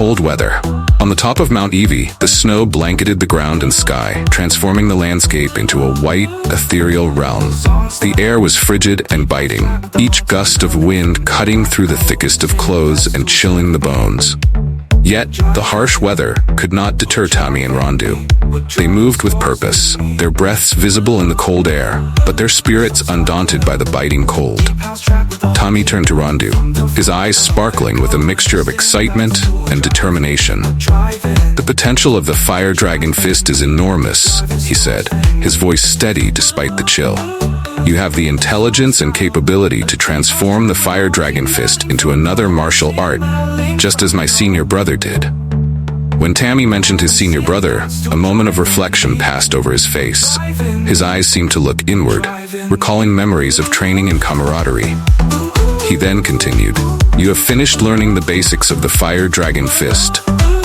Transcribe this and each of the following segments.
cold weather. On the top of Mount Evie, the snow blanketed the ground and sky, transforming the landscape into a white, ethereal realm. The air was frigid and biting, each gust of wind cutting through the thickest of clothes and chilling the bones. Yet, the harsh weather could not deter Tommy and Rondu. They moved with purpose, their breaths visible in the cold air, but their spirits undaunted by the biting cold. Tommy turned to Rondu, his eyes sparkling with a mixture of excitement and determination. "The potential of the Fire Dragon Fist is enormous," he said, his voice steady despite the chill. "You have the intelligence and capability to transform the Fire Dragon Fist into another martial art, just as my senior brother did." When Tammy mentioned his senior brother, a moment of reflection passed over his face. His eyes seemed to look inward, recalling memories of training and camaraderie. He then continued, "You have finished learning the basics of the Fire Dragon Fist.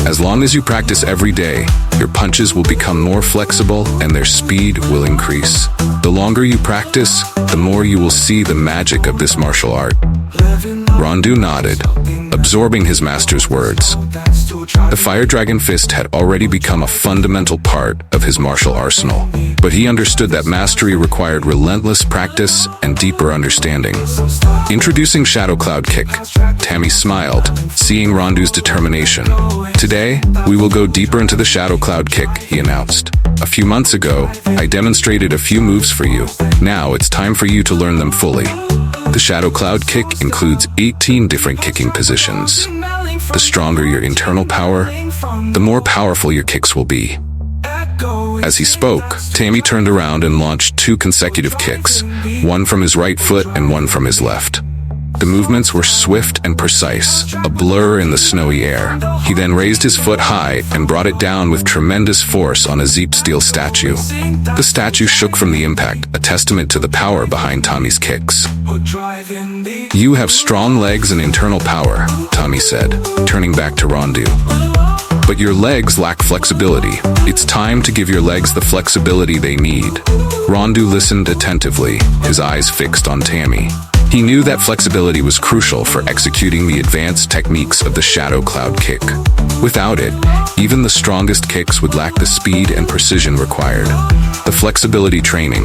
As long as you practice every day, your punches will become more flexible and their speed will increase. The longer you practice, the more you will see the magic of this martial art." Rondu nodded, absorbing his master's words. The Fire Dragon Fist had already become a fundamental part of his martial arsenal, but he understood that mastery required relentless practice and deeper understanding. Introducing Shadow Cloud Kick, Tammy smiled, seeing Rondu's determination. "Today, we will go deeper into the Shadow Cloud Kick," he announced. "A few months ago, I demonstrated a few moves for you. Now it's time for you to learn them fully." The Shadow Cloud Kick includes 18 different kicking positions. The stronger your internal power, the more powerful your kicks will be. As he spoke, Tammy turned around and launched 2 consecutive kicks, one from his right foot and one from his left. The movements were swift and precise, a blur in the snowy air. He then raised his foot high and brought it down with tremendous force on a Zeep steel statue. The statue shook from the impact, a testament to the power behind Tommy's kicks. "You have strong legs and internal power," Tommy said, turning back to Rondu. "But your legs lack flexibility. It's time to give your legs the flexibility they need." Rondu listened attentively, his eyes fixed on Tammy. He knew that flexibility was crucial for executing the advanced techniques of the Shadow Cloud Kick. Without it, even the strongest kicks would lack the speed and precision required. The flexibility training.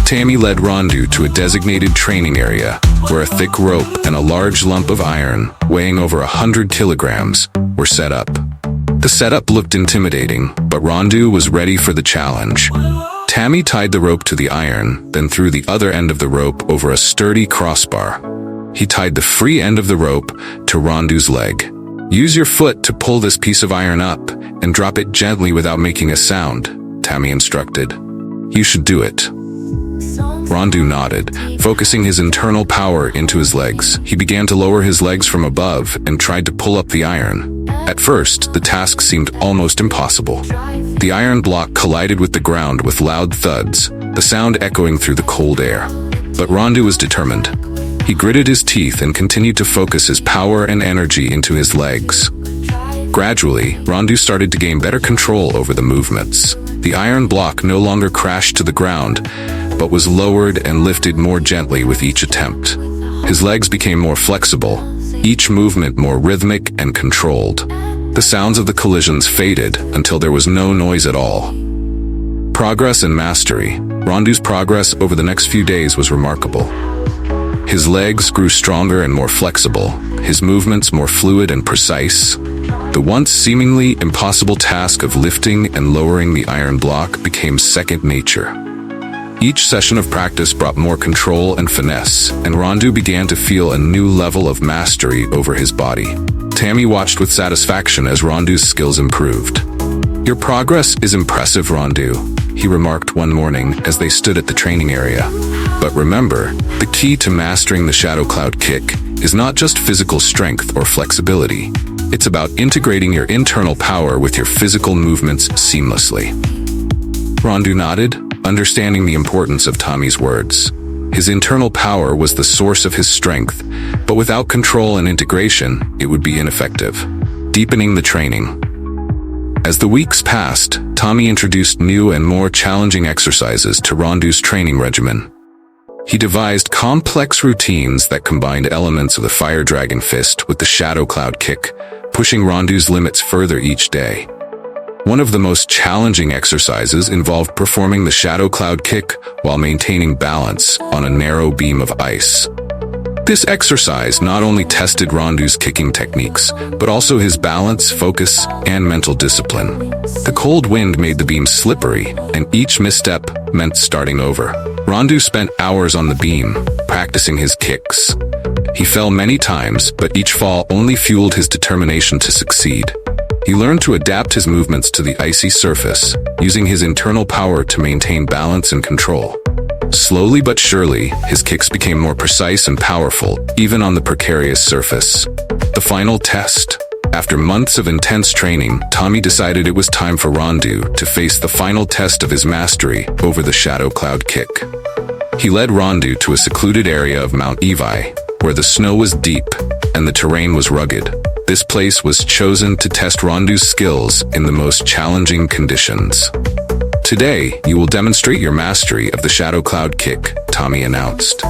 Tammy led Rondu to a designated training area, where a thick rope and a large lump of iron, weighing over 100 kilograms, were set up. The setup looked intimidating, but Rondu was ready for the challenge. Tammy tied the rope to the iron, then threw the other end of the rope over a sturdy crossbar. He tied the free end of the rope to Rondu's leg. "Use your foot to pull this piece of iron up, and drop it gently without making a sound," Tammy instructed. "You should do it." Rondu nodded, focusing his internal power into his legs. He began to lower his legs from above and tried to pull up the iron. At first, the task seemed almost impossible. The iron block collided with the ground with loud thuds, the sound echoing through the cold air. But Rondu was determined. He gritted his teeth and continued to focus his power and energy into his legs. Gradually, Rondu started to gain better control over the movements. The iron block no longer crashed to the ground, but was lowered and lifted more gently with each attempt. His legs became more flexible, each movement more rhythmic and controlled. The sounds of the collisions faded until there was no noise at all. Progress and mastery. Rondu's progress over the next few days was remarkable. His legs grew stronger and more flexible, his movements more fluid and precise. The once seemingly impossible task of lifting and lowering the iron block became second nature. Each session of practice brought more control and finesse, and Rondu began to feel a new level of mastery over his body. Tammy watched with satisfaction as Rondu's skills improved. "Your progress is impressive, Rondu," he remarked one morning as they stood at the training area. "But remember, the key to mastering the Shadow Cloud Kick is not just physical strength or flexibility. It's about integrating your internal power with your physical movements seamlessly." Rondu nodded, understanding the importance of Tommy's words. His internal power was the source of his strength, but without control and integration, it would be ineffective. Deepening the training. As the weeks passed, Tommy introduced new and more challenging exercises to Rondu's training regimen. He devised complex routines that combined elements of the Fire Dragon Fist with the Shadow Cloud Kick, pushing Rondu's limits further each day. One of the most challenging exercises involved performing the Shadow Cloud Kick while maintaining balance on a narrow beam of ice. This exercise not only tested Rondu's kicking techniques, but also his balance, focus, and mental discipline. The cold wind made the beam slippery, and each misstep meant starting over. Rondu spent hours on the beam, practicing his kicks. He fell many times, but each fall only fueled his determination to succeed. He learned to adapt his movements to the icy surface, using his internal power to maintain balance and control. Slowly but surely, his kicks became more precise and powerful, even on the precarious surface. The final test. After months of intense training, Tommy decided it was time for Rondu to face the final test of his mastery over the Shadow Cloud Kick. He led Rondu to a secluded area of Mount Evi, where the snow was deep and the terrain was rugged. This place was chosen to test Rondu's skills in the most challenging conditions. Today, you will demonstrate your mastery of the Shadow Cloud Kick, Tommy announced.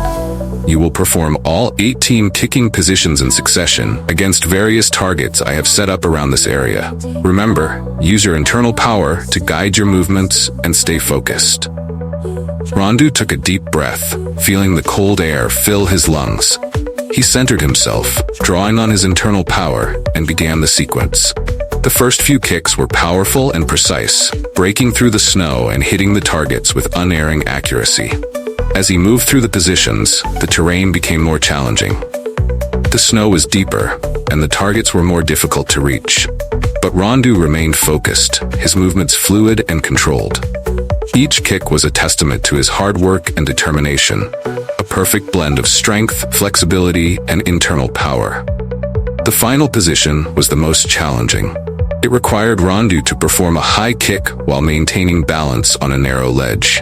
You will perform all 18 kicking positions in succession against various targets I have set up around this area. Remember, use your internal power to guide your movements and stay focused. Rondu took a deep breath, feeling the cold air fill his lungs. He centered himself, drawing on his internal power, and began the sequence. The first few kicks were powerful and precise, breaking through the snow and hitting the targets with unerring accuracy. As he moved through the positions, the terrain became more challenging. The snow was deeper, and the targets were more difficult to reach. But Rondu remained focused, his movements fluid and controlled. Each kick was a testament to his hard work and determination, a perfect blend of strength, flexibility, and internal power. The final position was the most challenging. It required Rondu to perform a high kick while maintaining balance on a narrow ledge.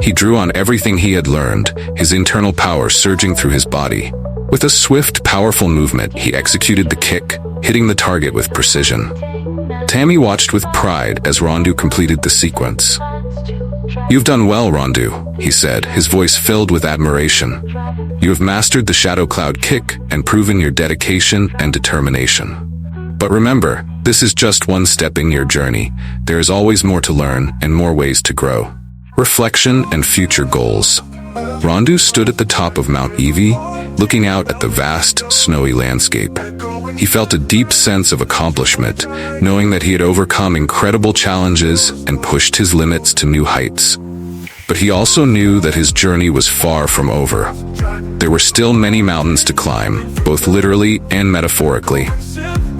He drew on everything he had learned, his internal power surging through his body. With a swift, powerful movement, he executed the kick, hitting the target with precision. Tammy watched with pride as Rondu completed the sequence. "You've done well, Rondu," he said, his voice filled with admiration. "You have mastered the Shadow Cloud Kick and proven your dedication and determination. But remember, this is just one step in your journey. There is always more to learn and more ways to grow." Reflection and future goals. Rondu stood at the top of Mount Evi, looking out at the vast, snowy landscape. He felt a deep sense of accomplishment, knowing that he had overcome incredible challenges and pushed his limits to new heights. But he also knew that his journey was far from over. There were still many mountains to climb, both literally and metaphorically.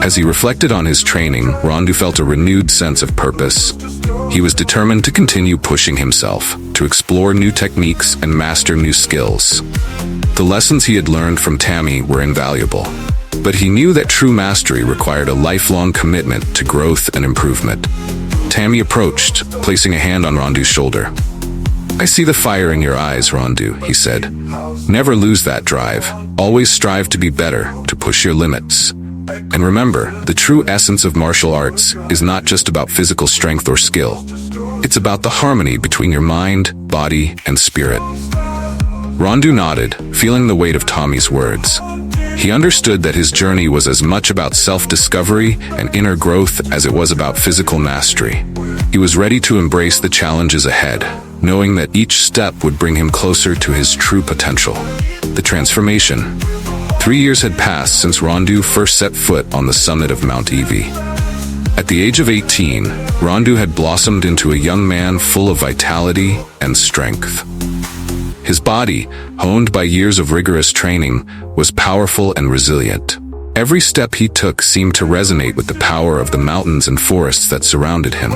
As he reflected on his training, Rondu felt a renewed sense of purpose. He was determined to continue pushing himself, to explore new techniques and master new skills. The lessons he had learned from Tammy were invaluable, but he knew that true mastery required a lifelong commitment to growth and improvement. Tammy approached, placing a hand on Rondu's shoulder. "I see the fire in your eyes, Rondu," he said. "Never lose that drive. Always strive to be better, to push your limits. And remember, the true essence of martial arts is not just about physical strength or skill. It's about the harmony between your mind, body, and spirit." Rondu nodded, feeling the weight of Tommy's words. He understood that his journey was as much about self-discovery and inner growth as it was about physical mastery. He was ready to embrace the challenges ahead, knowing that each step would bring him closer to his true potential. The transformation. 3 years had passed since Rondu first set foot on the summit of Mount Evi. At the age of 18, Rondu had blossomed into a young man full of vitality and strength. His body, honed by years of rigorous training, was powerful and resilient. Every step he took seemed to resonate with the power of the mountains and forests that surrounded him.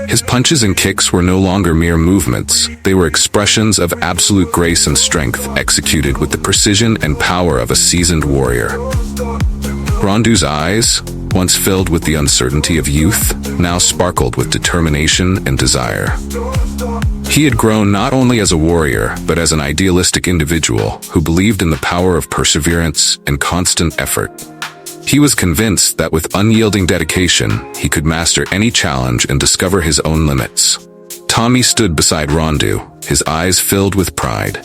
His punches and kicks were no longer mere movements. They were expressions of absolute grace and strength, executed with the precision and power of a seasoned warrior. Rondu's eyes, once filled with the uncertainty of youth, now sparkled with determination and desire. He had grown not only as a warrior, but as an idealistic individual who believed in the power of perseverance and constant effort. He was convinced that with unyielding dedication, he could master any challenge and discover his own limits. Tommy stood beside Rondu, his eyes filled with pride.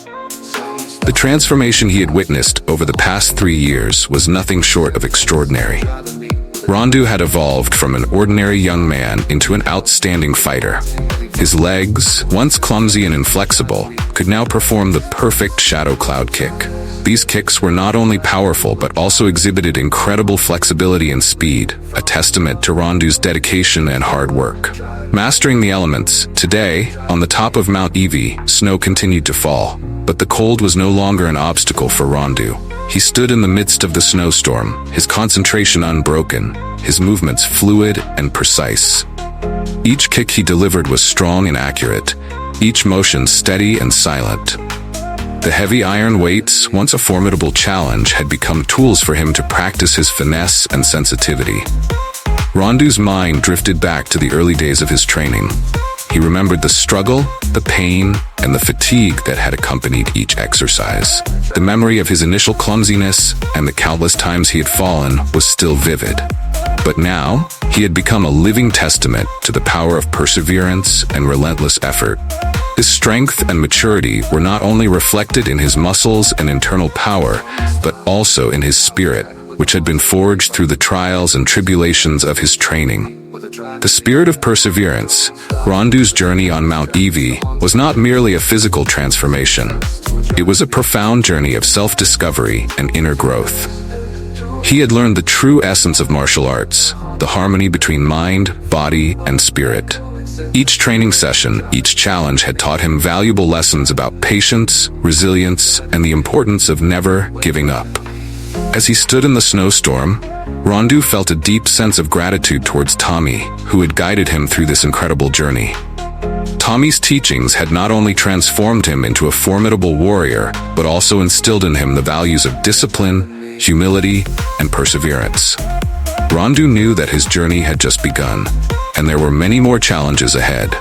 The transformation he had witnessed over the past 3 years was nothing short of extraordinary. Rondu had evolved from an ordinary young man into an outstanding fighter. His legs, once clumsy and inflexible, could now perform the perfect shadow cloud kick. These kicks were not only powerful but also exhibited incredible flexibility and speed, a testament to Rondu's dedication and hard work. Mastering the elements, today, on the top of Mount Evie, snow continued to fall, but the cold was no longer an obstacle for Rondu. He stood in the midst of the snowstorm, his concentration unbroken, his movements fluid and precise. Each kick he delivered was strong and accurate, each motion steady and silent. The heavy iron weights, once a formidable challenge, had become tools for him to practice his finesse and sensitivity. Rondu's mind drifted back to the early days of his training. He remembered the struggle, the pain, and the fatigue that had accompanied each exercise. The memory of his initial clumsiness and the countless times he had fallen was still vivid. But now, he had become a living testament to the power of perseverance and relentless effort. His strength and maturity were not only reflected in his muscles and internal power, but also in his spirit, which had been forged through the trials and tribulations of his training. The spirit of perseverance, Rondu's journey on Mount Evie, was not merely a physical transformation. It was a profound journey of self-discovery and inner growth. He had learned the true essence of martial arts, the harmony between mind, body, and spirit. Each training session, each challenge had taught him valuable lessons about patience, resilience, and the importance of never giving up. As he stood in the snowstorm, Rondu felt a deep sense of gratitude towards Tommy, who had guided him through this incredible journey. Tommy's teachings had not only transformed him into a formidable warrior, but also instilled in him the values of discipline, humility, and perseverance. Rondu knew that his journey had just begun, and there were many more challenges ahead.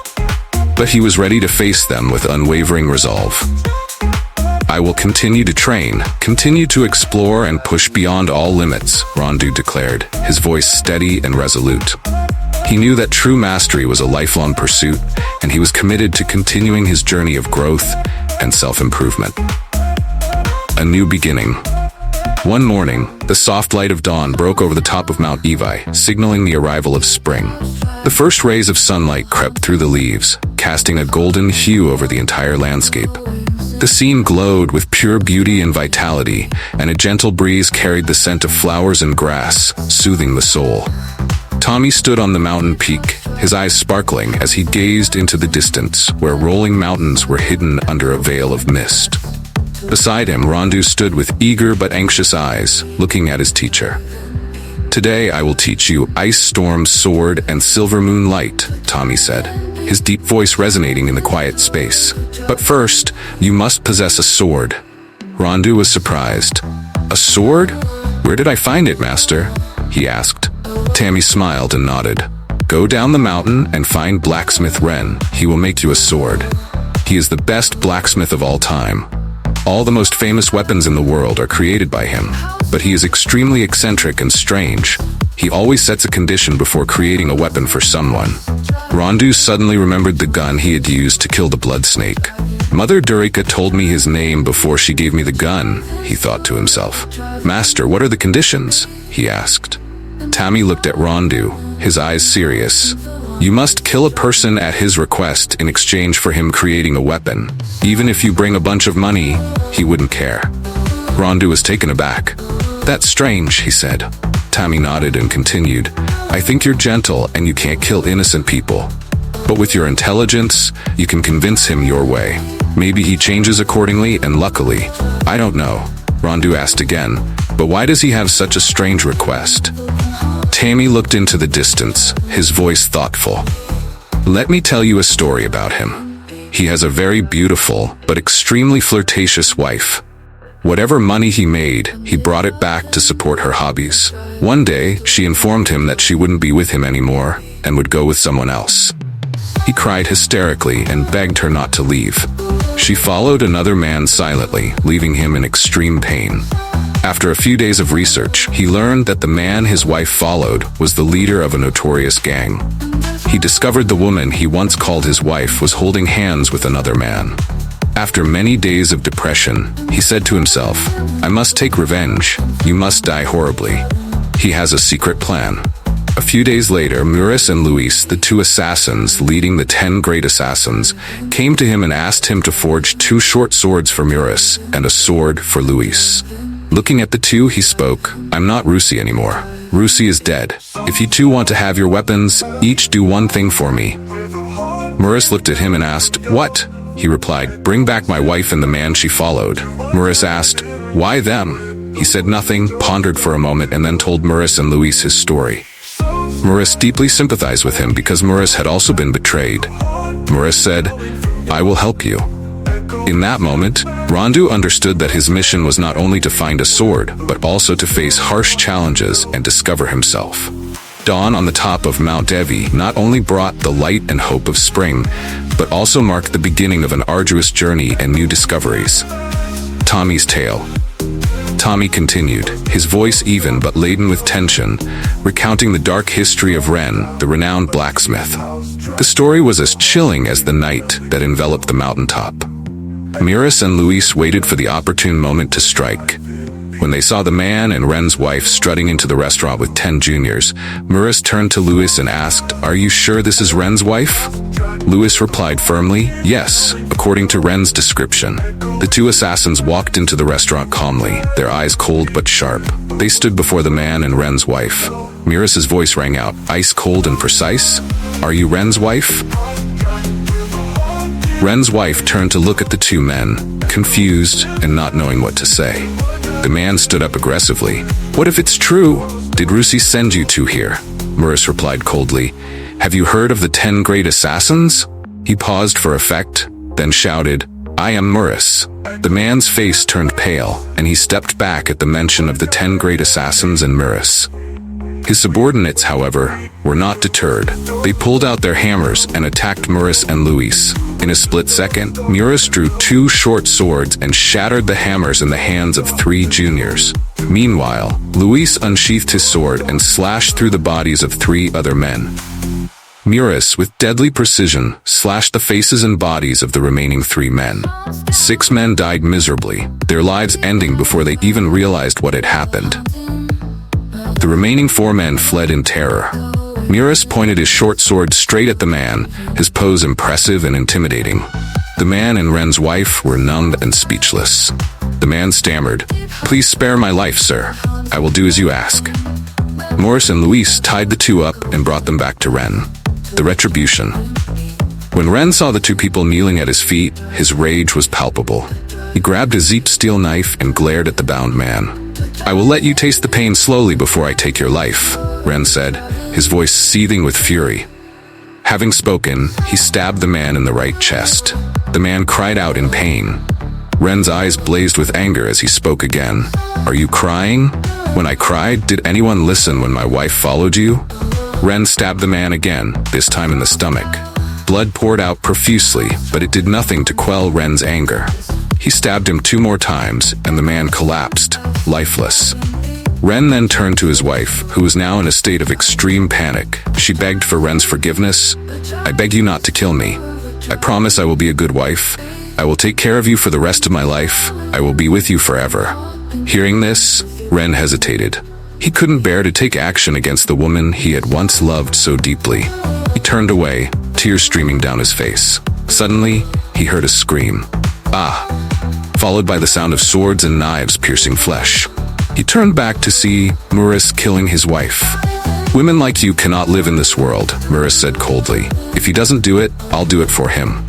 But he was ready to face them with unwavering resolve. "I will continue to train, continue to explore and push beyond all limits," Rondu declared, his voice steady and resolute. He knew that true mastery was a lifelong pursuit, and he was committed to continuing his journey of growth and self-improvement. A new beginning. One morning, the soft light of dawn broke over the top of Mount Evie, signaling the arrival of spring. The first rays of sunlight crept through the leaves, casting a golden hue over the entire landscape. The scene glowed with pure beauty and vitality, and a gentle breeze carried the scent of flowers and grass, soothing the soul. Tommy stood on the mountain peak, his eyes sparkling as he gazed into the distance, where rolling mountains were hidden under a veil of mist. Beside him, Rondu stood with eager but anxious eyes, looking at his teacher. "Today I will teach you Ice Storm Sword and Silver Moon Light," Tommy said, his deep voice resonating in the quiet space. "But first, you must possess a sword." Rondu was surprised. "A sword? Where did I find it, master?" he asked. Tammy smiled and nodded. "Go down the mountain and find blacksmith Ren. He will make you a sword. He is the best blacksmith of all time. All the most famous weapons in the world are created by him, but he is extremely eccentric and strange. He always sets a condition before creating a weapon for someone." Rondu suddenly remembered the gun he had used to kill the blood snake. "Mother Durika told me his name before she gave me the gun," he thought to himself. "Master, what are the conditions?" he asked. Tammy looked at Rondu, his eyes serious. "You must kill a person at his request in exchange for him creating a weapon. Even if you bring a bunch of money, he wouldn't care." Rondu was taken aback. "That's strange," he said. Tammy nodded and continued, "I think you're gentle and you can't kill innocent people. But with your intelligence, you can convince him your way. Maybe he changes accordingly and luckily. I don't know." Rondu asked again, "But why does he have such a strange request?" Tammy looked into the distance, his voice thoughtful. "Let me tell you a story about him. He has a very beautiful, but extremely flirtatious wife. Whatever money he made, he brought it back to support her hobbies. One day, she informed him that she wouldn't be with him anymore, and would go with someone else. He cried hysterically and begged her not to leave. She followed another man silently, leaving him in extreme pain. After a few days of research, he learned that the man his wife followed was the leader of a notorious gang. He discovered the woman he once called his wife was holding hands with another man. After many days of depression, he said to himself, "I must take revenge. You must die horribly." He has a secret plan. A few days later, Muris and Luis, the two assassins leading the 10 great assassins, came to him and asked him to forge 2 short swords for Muris and a sword for Luis. Looking at the two, he spoke, "I'm not Rusi anymore. Rusi is dead. If you two want to have your weapons, each do one thing for me." Muris looked at him and asked, "What?" He replied, "Bring back my wife and the man she followed." Muris asked, "Why them?" He said nothing, pondered for a moment, and then told Muris and Luis his story. Muris deeply sympathized with him because Muris had also been betrayed. Muris said, "I will help you." In that moment, Rondu understood that his mission was not only to find a sword, but also to face harsh challenges and discover himself. Dawn on the top of Mount Devi not only brought the light and hope of spring, but also marked the beginning of an arduous journey and new discoveries. Tommy's tale. Tommy continued, his voice even but laden with tension, recounting the dark history of Ren, the renowned blacksmith. The story was as chilling as the night that enveloped the mountaintop. Muris and Luis waited for the opportune moment to strike. When they saw the man and Ren's wife strutting into the restaurant with 10 juniors, Muris turned to Luis and asked, "Are you sure this is Ren's wife?" Luis replied firmly, "Yes, according to Ren's description." The two assassins walked into the restaurant calmly, their eyes cold but sharp. They stood before the man and Ren's wife. Muris's voice rang out, ice cold and precise. "Are you Ren's wife?" Ren's wife turned to look at the two men, confused and not knowing what to say. The man stood up aggressively. "What if it's true? Did Rusi send you two here?" Muris replied coldly, "Have you heard of the 10 great assassins?" He paused for effect, then shouted, "I am Muris." The man's face turned pale, and he stepped back at the mention of the 10 great assassins and Muris. His subordinates, however, were not deterred. They pulled out their hammers and attacked Muris and Luis. In a split second, Muris drew 2 short swords and shattered the hammers in the hands of 3 juniors. Meanwhile, Luis unsheathed his sword and slashed through the bodies of 3 other men. Muris, with deadly precision, slashed the faces and bodies of the remaining 3 men. 6 men died miserably, their lives ending before they even realized what had happened. The remaining 4 men fled in terror. Muris pointed his short sword straight at the man, his pose impressive and intimidating. The man and Ren's wife were numbed and speechless. The man stammered, "Please spare my life, sir. I will do as you ask." Muris and Luis tied the 2 up and brought them back to Ren. The retribution. When Ren saw the 2 people kneeling at his feet, his rage was palpable. He grabbed a Zeep steel knife and glared at the bound man. "I will let you taste the pain slowly before I take your life," Ren said, his voice seething with fury. Having spoken, he stabbed the man in the right chest. The man cried out in pain. Ren's eyes blazed with anger as he spoke again. "Are you crying? When I cried, did anyone listen when my wife followed you?" Ren stabbed the man again, this time in the stomach. Blood poured out profusely, but it did nothing to quell Ren's anger. He stabbed him 2 more times, and the man collapsed, lifeless. Ren then turned to his wife, who was now in a state of extreme panic. She begged for Ren's forgiveness. "I beg you not to kill me. I promise I will be a good wife. I will take care of you for the rest of my life. I will be with you forever." Hearing this, Ren hesitated. He couldn't bear to take action against the woman he had once loved so deeply. He turned away, tears streaming down his face. Suddenly, he heard a scream. "Ah!" followed by the sound of swords and knives piercing flesh. He turned back to see Muris killing his wife. "Women like you cannot live in this world," Muris said coldly. "If he doesn't do it, I'll do it for him."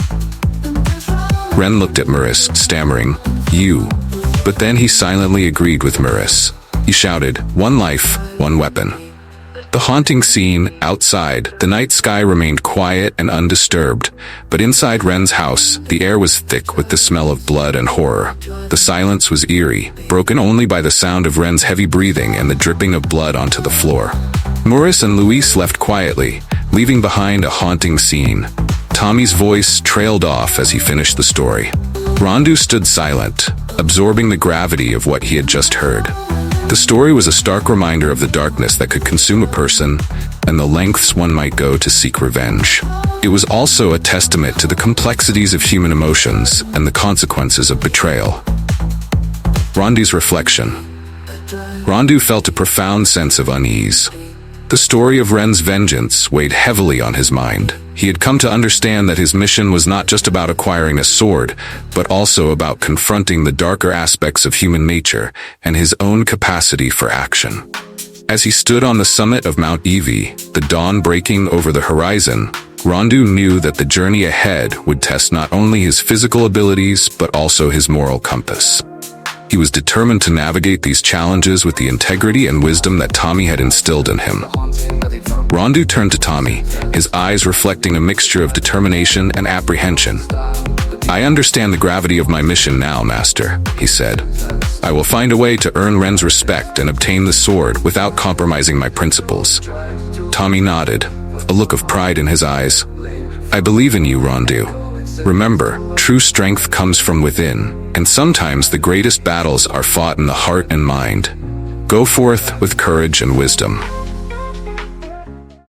Ren looked at Muris, stammering, "You." But then he silently agreed with Muris. He shouted, "One life, one weapon." The haunting scene outside, the night sky remained quiet and undisturbed, but inside Ren's house, the air was thick with the smell of blood and horror. The silence was eerie, broken only by the sound of Ren's heavy breathing and the dripping of blood onto the floor. Muris and Luis left quietly, leaving behind a haunting scene. Tommy's voice trailed off as he finished the story. Rondu stood silent, absorbing the gravity of what he had just heard. The story was a stark reminder of the darkness that could consume a person and the lengths one might go to seek revenge. It was also a testament to the complexities of human emotions and the consequences of betrayal. Rondu's reflection. Rondu felt a profound sense of unease. The story of Ren's vengeance weighed heavily on his mind. He had come to understand that his mission was not just about acquiring a sword, but also about confronting the darker aspects of human nature and his own capacity for action. As he stood on the summit of Mount Evie, the dawn breaking over the horizon, Rondu knew that the journey ahead would test not only his physical abilities, but also his moral compass. He was determined to navigate these challenges with the integrity and wisdom that Tommy had instilled in him. Rondu turned to Tommy, his eyes reflecting a mixture of determination and apprehension. "I understand the gravity of my mission now, Master," he said. "I will find a way to earn Ren's respect and obtain the sword without compromising my principles." Tommy nodded, a look of pride in his eyes. "I believe in you, Rondu. Remember, true strength comes from within, and sometimes the greatest battles are fought in the heart and mind. Go forth with courage and wisdom."